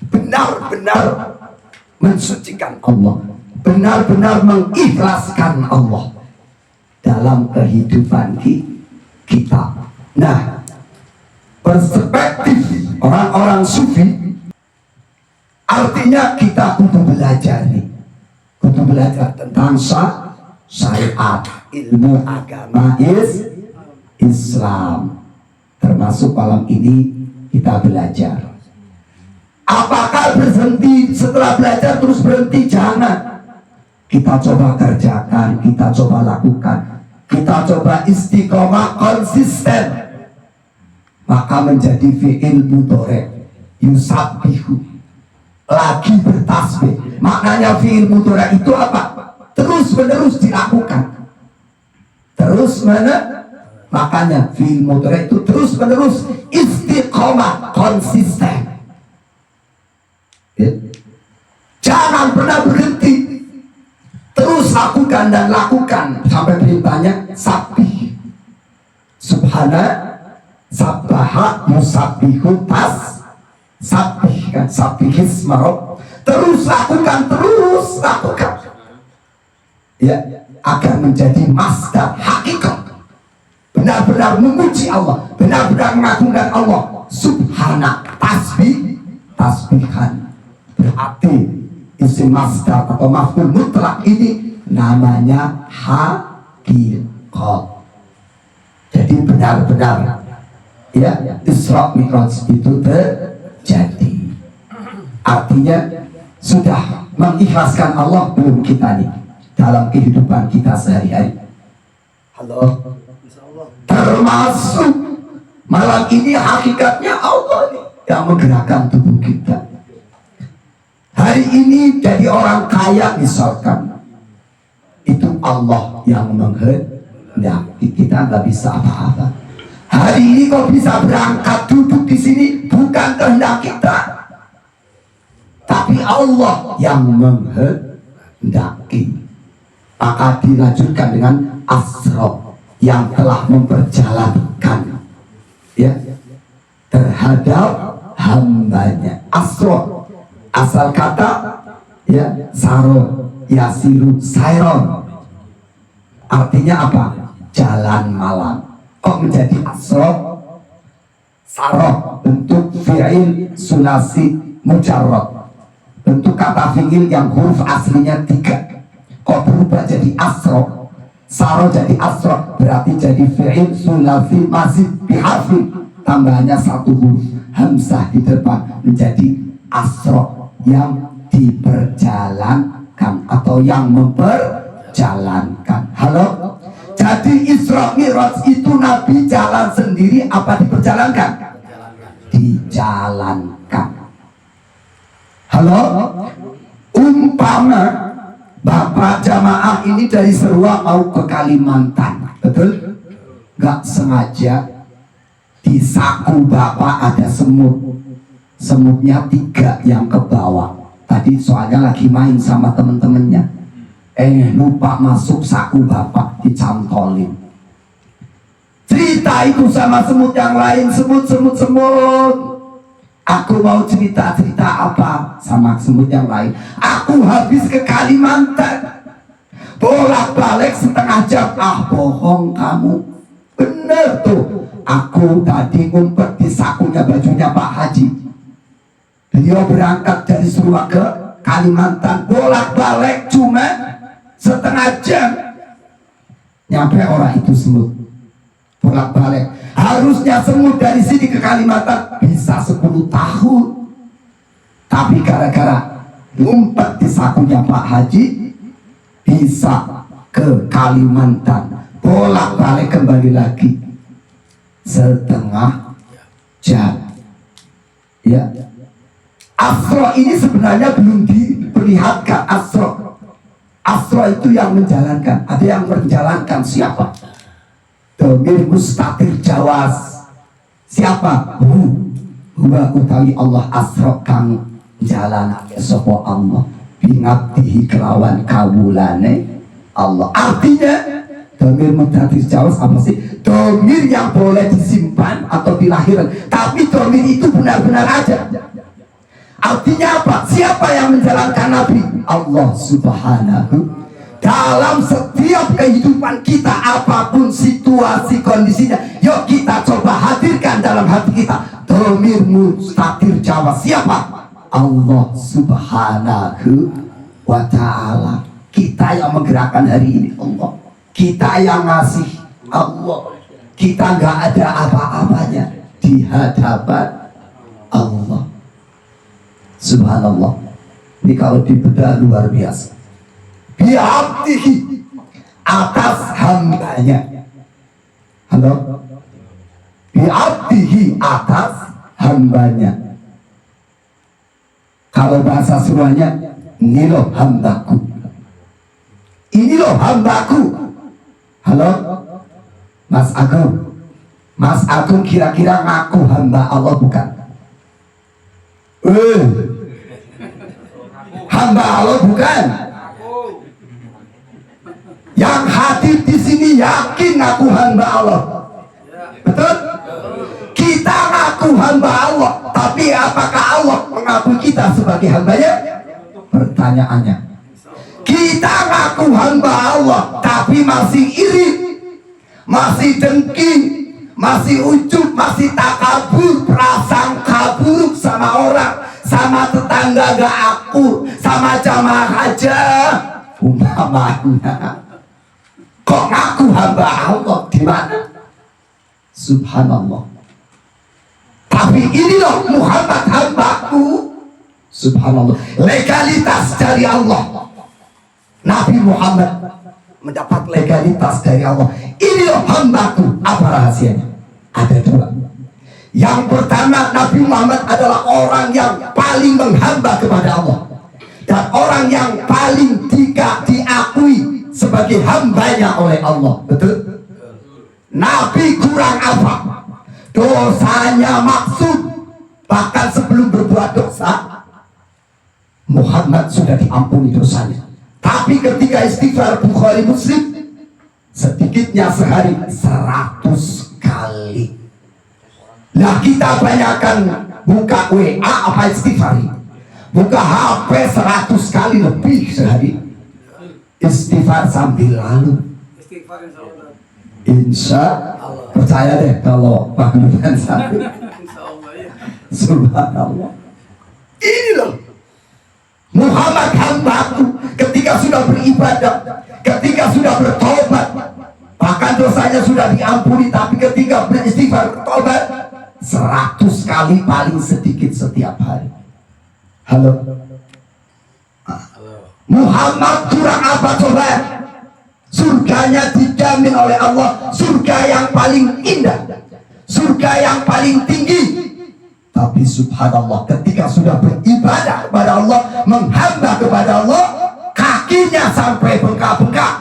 Speaker 1: benar-benar mensucikan Allah, benar-benar mengikhlaskan Allah dalam kehidupan kita. Nah, perspektif orang-orang sufi artinya kita untuk belajar nih, untuk belajar tentang syariat, ilmu agama Islam, termasuk malam ini kita belajar. Apakah berhenti setelah belajar terus berhenti? Jangan. Kita coba kerjakan, kita coba lakukan, kita coba istiqomah konsisten, maka menjadi fi'il mudhari yusabbihu, lagi bertasbih. Maknanya fi'il mudhari itu apa? Terus menerus dilakukan. terus mana? Makanya fi'il mudhari itu terus menerus, istiqomah, konsisten. Ya. Jangan pernah berhenti, terus lakukan dan lakukan sampai perintahnya sabih. Subhana sabbaha musabbihu tas sabih kan, sabihis marab. Terus lakukan, terus lakukan. Ya, agar menjadi masdar hakikat. Benar-benar memuji Allah, benar-benar mengagungkan Allah. Subhana, tasbih, tasbihan. Berarti isim masdar atau maf'ul mutlak ini namanya hakikat. Jadi benar-benar ya Isra Mi'raj itu terjadi. Artinya sudah mengikhlaskan Allah belum kita nih dalam kehidupan kita sehari-hari. Halo. Termasuk malam ini hakikatnya Allah nih yang menggerakkan tubuh kita. Hari ini jadi orang kaya misalkan, itu Allah yang menghendaki, kita nggak bisa apa-apa. Hari ini kok bisa berangkat duduk di sini bukan kehendak kita, tapi Allah yang menghendaki. Maka dilanjutkan dengan Asra, yang telah memperjalankan ya terhadap hambanya. Asra asal kata ya saro yasiru sairon, artinya apa? Jalan malam. Kok menjadi asra? Saro bentuk fi'il sulasi mujarrad, bentuk kata fi'il yang huruf aslinya 3, kok berubah jadi asra? Saro jadi asra, berarti jadi fi'il sulasi mazid biharfi, tambahannya 1 huruf hamzah di depan, menjadi asra, yang diperjalankan atau yang memperjalankan. Halo? Jadi Isra Mi'raj itu Nabi jalan sendiri apa diperjalankan? Dijalankan. Halo? Umpama Bapak jamaah ini dari Serua mau ke Kalimantan, betul? Gak sengaja di saku Bapak ada semut. Semutnya 3 yang ke bawah. Tadi soalnya lagi main sama temen-temennya, lupa masuk saku Bapak, dicantolin. Cerita itu sama semut yang lain, semut. Aku mau cerita apa sama semut yang lain. Aku habis ke Kalimantan, bolak-balik setengah jam. Ah, bohong kamu. Bener tuh, aku tadi ngumpet di sakunya bajunya Pak Haji. Beliau berangkat dari Serua ke Kalimantan, bolak-balik cuma setengah jam. Nyampe orang itu semut, bolak-balik. Harusnya semut dari sini ke Kalimantan bisa 10 tahun, tapi gara-gara ngumpet di sakunya Pak Haji bisa ke Kalimantan, bolak-balik kembali lagi setengah jam. Ya, Asra ini sebenarnya belum diperlihatkan. Asra itu yang menjalankan. Ada yang menjalankan siapa? Domir mustatir jawas. Siapa? Huwa utawi Allah asra kang jalanake sapa Allah bingabdihi kelawan kawulane Allah. Artinya domir mustatir jawas apa sih? Domir yang boleh disimpan atau dilahirkan, tapi domir itu benar-benar ada. Artinya apa? Siapa yang menjalankan Nabi? Allah Subhanahu. Dalam setiap kehidupan kita, apapun situasi kondisinya, yuk kita coba hadirkan dalam hati kita domir mustatir jawa. Siapa? Allah Subhanahu wa ta'ala. Kita yang menggerakkan hari ini Allah, kita yang ngasih Allah. Kita nggak ada apa-apanya di hadapan Allah. Subhanallah. Ini kalau dibedah luar biasa. Bi'abdihi, atas hambanya. Halo? Bi'abdihi, atas hambanya. Kalau bahasa Surahnya, ini loh hambaku, ini loh hambaku. Halo? Mas Agung kira-kira ngaku hamba Allah bukan? Hamba Allah bukan? Yang hadir di sini yakin ngaku hamba Allah, betul? Kita ngaku hamba Allah, tapi apakah Allah mengakui kita sebagai hambanya? Pertanyaannya, kita ngaku hamba Allah, tapi masih iri, masih dengki, masih ujub, masih takabur, prasangka buruk sama orang, sama tetangga gak akur, sama jamaah aja. Umpamanya, kok ngaku hamba Allah di mana? Subhanallah. Tapi ini loh Muhammad hambaku. Subhanallah. Legalitas dari Allah. Nabi Muhammad mendapat legalitas dari Allah. Ini loh hambaku. Apa rahasianya? Ada dua. Yang pertama, Nabi Muhammad adalah orang yang paling menghamba kepada Allah, dan orang yang paling diakui sebagai hambanya oleh Allah. Betul? Nabi kurang apa? Dosanya maksud. Bahkan sebelum berbuat dosa, Muhammad sudah diampuni dosanya. Tapi ketika istighfar, Bukhari Muslim, sedikitnya sehari 100 kali. Nah, kita banyakkan buka WA apa istighfar, buka HP 100 kali lebih sehari. Istighfar sambil lalu. Insya Allah. Percaya deh kalau Pak Nurman sambil. Subhanallah. Ini loh Muhammad hambaku. Ketika sudah beribadah, ketika sudah bertobat, bahkan dosanya sudah diampuni, tapi ketika beristighfar, bertobat 100 kali paling sedikit setiap hari. Halo. Muhammad kurang apa coba? Surganya dijamin oleh Allah, surga yang paling indah, surga yang paling tinggi. Tapi subhanallah, ketika sudah beribadah kepada Allah, menghamba kepada Allah, kakinya sampai bengkak-bengkak.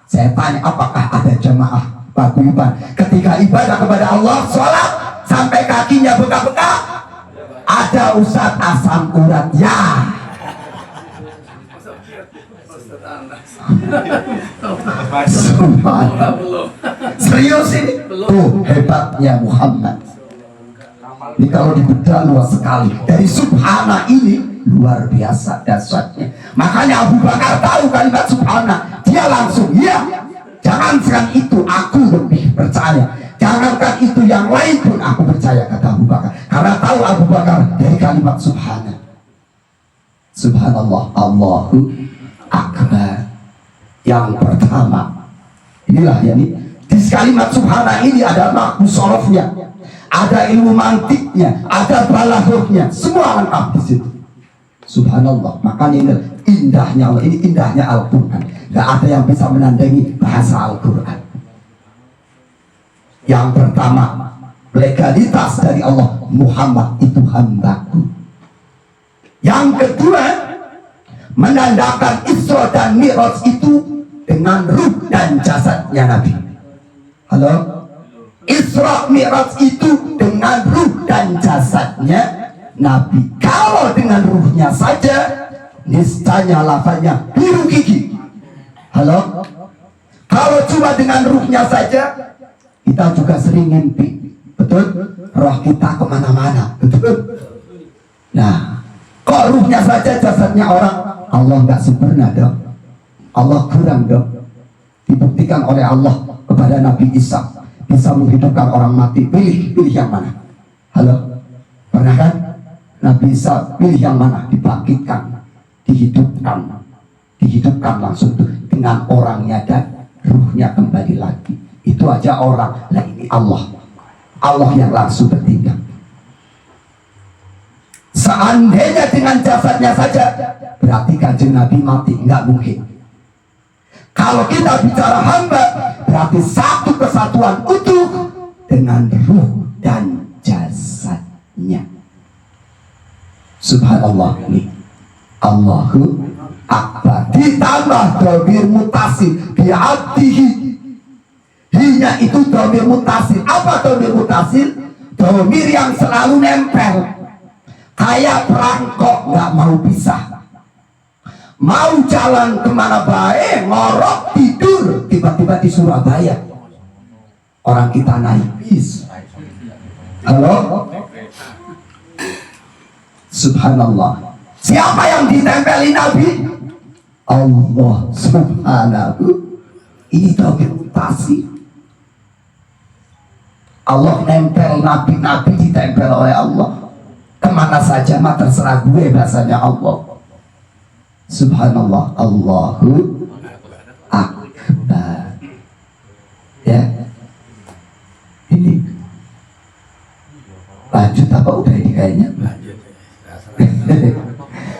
Speaker 1: Saya tanya, apakah ada jemaah paguyuban ketika ibadah kepada Allah, sholat sampai kakinya bengkak-bengkak? Ada Ustadz asam urat ya. Serius ini? Tuh hebatnya Muhammad. Ini kalau dibedah luas sekali. Dari subhana ini luar biasa dahsyatnya. Makanya Abu Bakar tahu kalimat subhana, dia langsung ya. Jangankan itu, aku lebih percaya. Jangankan itu, yang lain pun aku percaya, kata Abu Bakar. Karena tahu Abu Bakar dari kalimat subhana. Subhanallah, Allahu Akbar. Yang pertama, inilah yani di kalimat subhana ini ada makna sorofnya, ada ilmu mantiknya, ada balaghahnya, semua lengkap di situ. Subhanallah. Makanya ini indahnya Allah, ini indahnya Al-Quran. Gak ada yang bisa menandingi bahasa Al-Quran. Yang pertama, legalitas dari Allah, Muhammad itu hambaku. Yang kedua, menandakan Isra dan Mi'raj itu dengan ruh dan jasadnya Nabi. Halo? Isra Mi'raj itu dengan ruh dan jasadnya Nabi. Kalau dengan ruhnya saja, niscaya lafaznya biru gigi. Halo? Kalau cuma dengan ruhnya saja, kita juga sering mimpi. Betul? Roh kita kemana-mana. Betul? Nah, kok ruhnya saja, jasadnya orang? Allah nggak sempurna dong. Allah kurang dong. Dibuktikan oleh Allah kepada Nabi Isa, bisa menghidupkan orang mati. Pilih yang mana? Halo? Pernah kan? Nabi Isa pilih yang mana? Dibangkitkan, dihidupkan langsung tuh dengan orangnya dan ruhnya kembali lagi. Itu aja orang. Nah ini Allah yang langsung bertindak. Seandainya dengan jasadnya saja, berarti kanjeng Nabi mati, nggak mungkin. Kalau kita bicara hamba, berarti satu kesatuan utuh dengan ruh dan jasadnya. Subhanallah. Ini Allahu Akbar. Ditambah dhamir mutasi bi'abdihi, Hinya itu dhamir mutasil. Apa dhamir mutasil? Dhamir yang selalu nempel. Kayak perangkok nggak mau pisah. Mau jalan kemana baik, ngorok tidur, tiba-tiba di Surabaya. Orang kita naik bis. Halo? Subhanallah. Siapa yang ditempeli Nabi? Allah subhanahu. Ini dhamir mutasi. Allah nempel nabi-nabi, ditempel oleh Allah. Kemana saja mah terserah gue, bahasanya Allah. Subhanallah. Allahu Akbar. Ya. Ini lanjut apa udah ini kayaknya?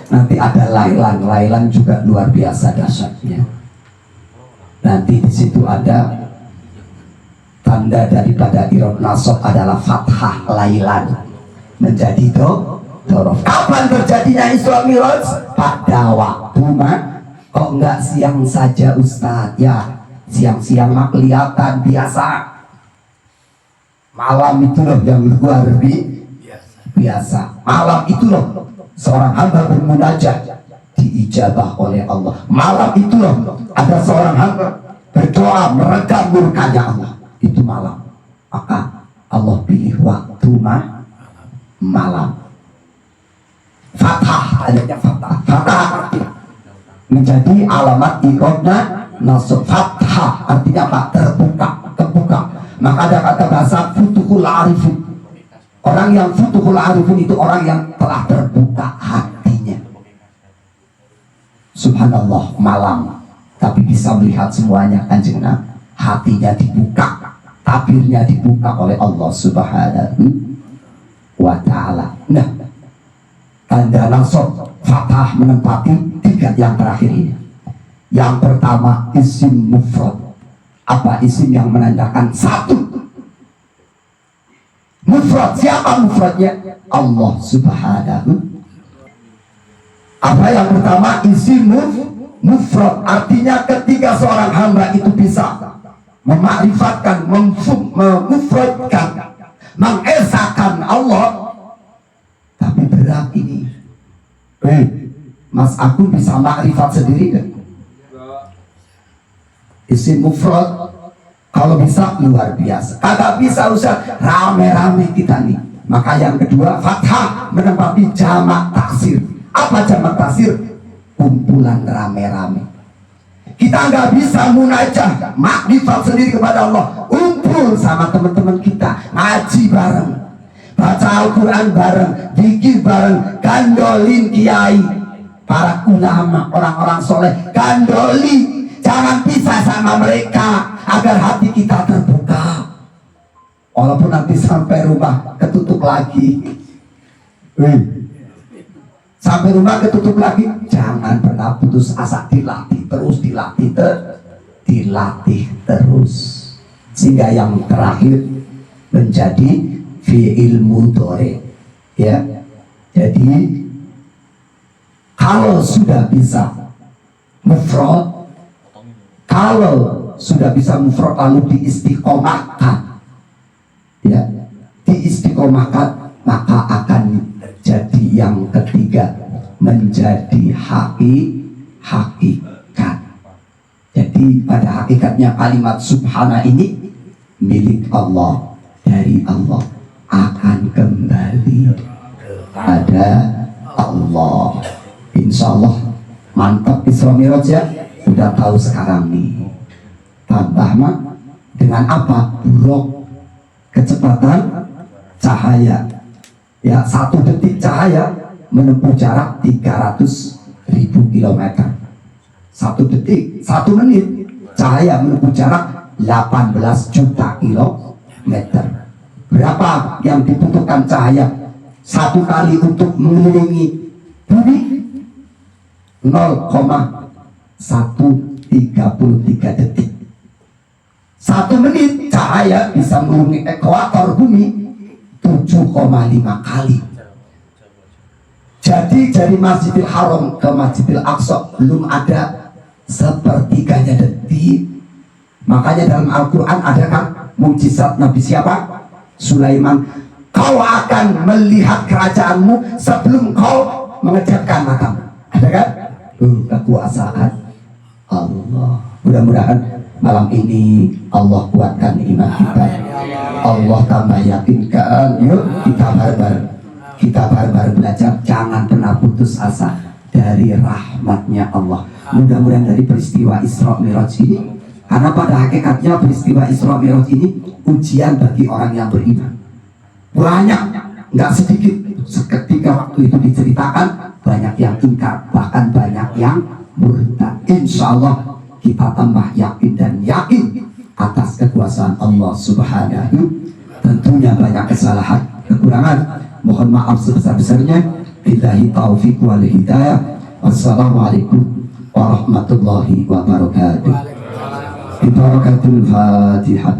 Speaker 1: Nanti ada lailan juga luar biasa dahsyatnya. Nanti di situ ada tanda daripada irob nasab adalah fathah lailan menjadi dorof. Kapan terjadinya Isra Mi'raj? Pada waktu kok enggak siang saja Ustadz? Ya siang-siang mah kelihatan biasa. Malam itu loh yang luar biasa. Malam itu loh seorang hamba bermunajat diijabah oleh Allah. Malam itu loh ada seorang hamba berdoa meredam murkanya Allah. Itu malam. Maka Allah pilih waktu malam. Fathah, adanya fathah. Fathah menjadi alamat iqamah nasab. Fathah artinya apa? Terbuka. Maka ada kata bahasa futuhul arifin. Orang yang futuhul arifin itu orang yang telah terbuka hatinya. Subhanallah, malam tapi bisa melihat semuanya, Kanjeng Nabi. Hatinya dibuka, tabirnya dibuka oleh Allah subhanahu wa ta'ala. Nah, tanda nasab fathah menempati tiga yang terakhir ini. Yang pertama isim mufrad. Apa isim yang menandakan satu? Mufrad. Siapa mufradnya? Allah subhanahu. Apa yang pertama? Isim mufrad. Artinya ketika seorang hamba itu bisa memakrifatkan, memufradkan, mengesakan Allah. Tapi berat ini. Mas aku bisa makrifat sendiri kan? Isim mufrad kalau bisa luar biasa. Kagak bisa Ustaz, rame-rame kita nih. Maka yang kedua fathah menempati jamak taksir. Apa jamak taksir? Kumpulan rame-rame. Kita nggak bisa munajat makrifat sendiri kepada Allah. Kumpul sama teman-teman kita, ngaji bareng, baca Al-Quran bareng, zikir bareng, gandolin kiai, para ulama, orang-orang soleh, gandoli. Jangan pisah sama mereka agar hati kita terbuka. Walaupun nanti sampai rumah ketutup lagi. Sampai rumah ketutup lagi, jangan pernah putus asa, dilatih terus. Sehingga yang terakhir menjadi fi'il mudhari. Ya. Jadi kalau sudah bisa mufrad, kalau sudah bisa mufrad lalu diistiqomahkan, ya, diistiqomahkan, maka akan terjadi yang ketiga, menjadi hakikat. Jadi pada hakikatnya kalimat subhana ini milik Allah, dari Allah, akan kembali pada Allah. Insya Allah mantap Isra Mi'raj ya. Sudah tahu sekarang nih. Tambah dengan apa? Buruk kecepatan cahaya. Ya, 1 detik cahaya menempuh jarak 300.000 km. 1 detik, 1 menit cahaya menempuh jarak 18 juta kilometer. Berapa yang dibutuhkan cahaya 1 kali untuk mengelilingi bumi? 0,133 detik. 1 menit cahaya bisa mengelilingi ekuator bumi 7,5 kali. Jadi dari Masjidil Haram ke Masjidil Aqsa belum ada sepertiganya detik Makanya dalam Al-Quran ada kan mukjizat Nabi siapa? Sulaiman. Kau akan melihat kerajaanmu sebelum kau mengejarkan matamu. Ada kan? Kekuasaan Allah. Mudah-mudahan malam ini Allah kuatkan iman kita. Allah tambah yakinkan. Yuk kita barbar belajar. Jangan pernah putus asa dari rahmatnya Allah. Mudah-mudahan dari peristiwa Isra Mi'raj ini, karena pada hakikatnya peristiwa Isra Mi'raj ini ujian bagi orang yang beriman. Banyak, nggak sedikit. Seketika waktu itu diceritakan, banyak yang ingkar, bahkan banyak yang murtad. Insya Allah kita tambah yakin dan yakin atas kekuasaan Allah Subhanahu. Tentunya banyak kesalahan, kekurangan. Mohon maaf sebesar-besarnya. Billahi taufiq wal hidayah. Wassalamualaikum warahmatullahi wabarakatuh. Bi barakatul Fatihah.